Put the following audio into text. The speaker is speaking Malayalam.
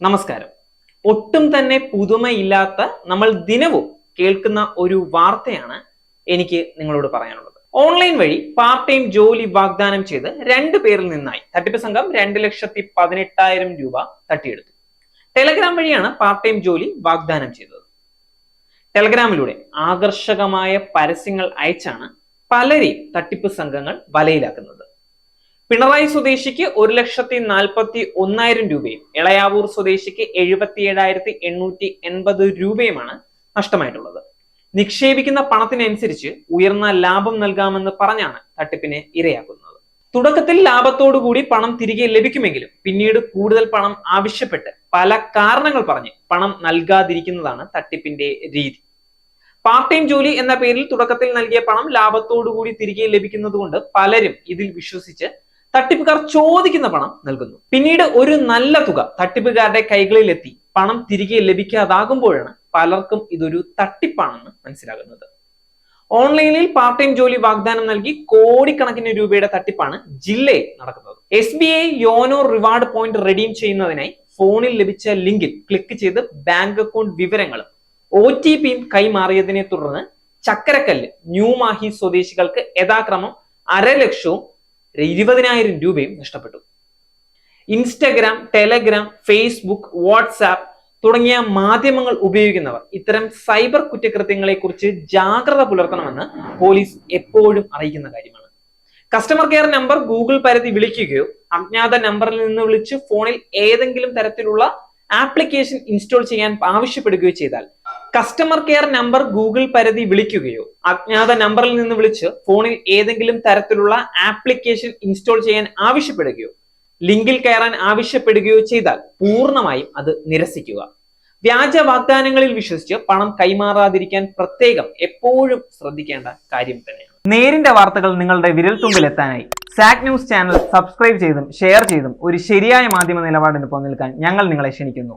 നമസ്കാരം. ഒട്ടും തന്നെ പുതുമയില്ലാത്ത നമ്മൾ ദിനവും കേൾക്കുന്ന ഒരു വാർത്തയാണ് എനിക്ക് നിങ്ങളോട് പറയാനുള്ളത്. ഓൺലൈൻ വഴി പാർട്ട് ടൈം ജോലി വാഗ്ദാനം ചെയ്ത് 2 പേരിൽ നിന്നായി തട്ടിപ്പ് സംഘം 2,18,000 രൂപ തട്ടിയെടുത്തു. ടെലഗ്രാം വഴിയാണ് പാർട്ട് ടൈം ജോലി വാഗ്ദാനം ചെയ്തത്. ടെലഗ്രാമിലൂടെ ആകർഷകമായ പരസ്യങ്ങൾ അയച്ചാണ് പലരെയും തട്ടിപ്പ് സംഘങ്ങൾ വലയിലാക്കുന്നത്. പിണറായി സ്വദേശിക്ക് 1,41,000 രൂപയും എളയാവൂർ സ്വദേശിക്ക് 77,880 രൂപയുമാണ് നഷ്ടമായിട്ടുള്ളത്. നിക്ഷേപിക്കുന്ന പണത്തിനനുസരിച്ച് ഉയർന്ന ലാഭം നൽകാമെന്ന് പറഞ്ഞാണ് തട്ടിപ്പിന് ഇരയാക്കുന്നത്. തുടക്കത്തിൽ ലാഭത്തോടുകൂടി പണം തിരികെ ലഭിക്കുമെങ്കിലും പിന്നീട് കൂടുതൽ പണം ആവശ്യപ്പെട്ട് പല കാരണങ്ങൾ പറഞ്ഞ് പണം നൽകാതിരിക്കുന്നതാണ് തട്ടിപ്പിന്റെ രീതി. പാർട്ട് ടൈം ജോലി എന്ന പേരിൽ തുടക്കത്തിൽ നൽകിയ പണം ലാഭത്തോടുകൂടി തിരികെ ലഭിക്കുന്നത് കൊണ്ട് പലരും ഇതിൽ വിശ്വസിച്ച് തട്ടിപ്പുകാർ ചോദിക്കുന്ന പണം നൽകുന്നു. പിന്നീട് ഒരു നല്ല തുക തട്ടിപ്പുകാരുടെ കൈകളിലെത്തി പണം തിരികെ ലഭിക്കാതാകുമ്പോഴാണ് പലർക്കും ഇതൊരു തട്ടിപ്പാണെന്ന് മനസ്സിലാകുന്നത്. ഓൺലൈനിൽ പാർട്ട് ടൈം ജോലി വാഗ്ദാനം നൽകി കോടിക്കണക്കിന് രൂപയുടെ തട്ടിപ്പാണ് ജില്ലയിൽ നടക്കുന്നത്. SBI YONO reward point redeem ചെയ്യുന്നതിനായി ഫോണിൽ ലഭിച്ച ലിങ്കിൽ ക്ലിക്ക് ചെയ്ത് ബാങ്ക് അക്കൗണ്ട് വിവരങ്ങളും OTPയും കൈമാറിയതിനെ തുടർന്ന് ചക്കരക്കല്ല് ന്യൂമാഹി സ്വദേശികൾക്ക് യഥാക്രമം 1.5 ലക്ഷവും 20,000 രൂപയും നഷ്ടപ്പെട്ടു. ഇൻസ്റ്റഗ്രാം, ടെലഗ്രാം, ഫേസ്ബുക്ക്, വാട്സാപ്പ് തുടങ്ങിയ മാധ്യമങ്ങൾ ഉപയോഗിക്കുന്നവർ ഇത്തരം സൈബർ കുറ്റകൃത്യങ്ങളെ കുറിച്ച് ജാഗ്രത പുലർത്തണമെന്ന് പോലീസ് എപ്പോഴും അറിയിക്കുന്ന കാര്യമാണ്. കസ്റ്റമർ കെയർ നമ്പർ ഗൂഗിൾ പരിധി വിളിക്കുകയോ അജ്ഞാത നമ്പറിൽ നിന്ന് വിളിച്ച് ഫോണിൽ ഏതെങ്കിലും തരത്തിലുള്ള ആപ്ലിക്കേഷൻ ഇൻസ്റ്റാൾ ചെയ്യാൻ ആവശ്യപ്പെടുകയോ ചെയ്താൽ കസ്റ്റമർ കെയർ നമ്പർ ഗൂഗിൾ പരിധി വിളിക്കുകയോ അജ്ഞാത നമ്പറിൽ നിന്ന് വിളിച്ച് ഫോണിൽ ഏതെങ്കിലും തരത്തിലുള്ള ആപ്ലിക്കേഷൻ ഇൻസ്റ്റാൾ ചെയ്യാൻ ആവശ്യപ്പെടുകയോ ലിങ്കിൽ കയറാൻ ആവശ്യപ്പെടുകയോ ചെയ്താൽ പൂർണ്ണമായും അത് നിരസിക്കുക. വ്യാജ വാഗ്ദാനങ്ങളിൽ വിശ്വസിച്ച് പണം കൈമാറാതിരിക്കാൻ പ്രത്യേകം എപ്പോഴും ശ്രദ്ധിക്കേണ്ട കാര്യം തന്നെയാണ്. നേരിന്റെ വാർത്തകൾ നിങ്ങളുടെ വിരൽത്തുമ്പിൽ എത്താനായി സാക് ന്യൂസ് ചാനൽ സബ്സ്ക്രൈബ് ചെയ്തും ഷെയർ ചെയ്തും ഒരു ശരിയായ മാധ്യമ നിലപാടിനൊപ്പം നിൽക്കാൻ ഞങ്ങൾ നിങ്ങളെ ക്ഷണിക്കുന്നു.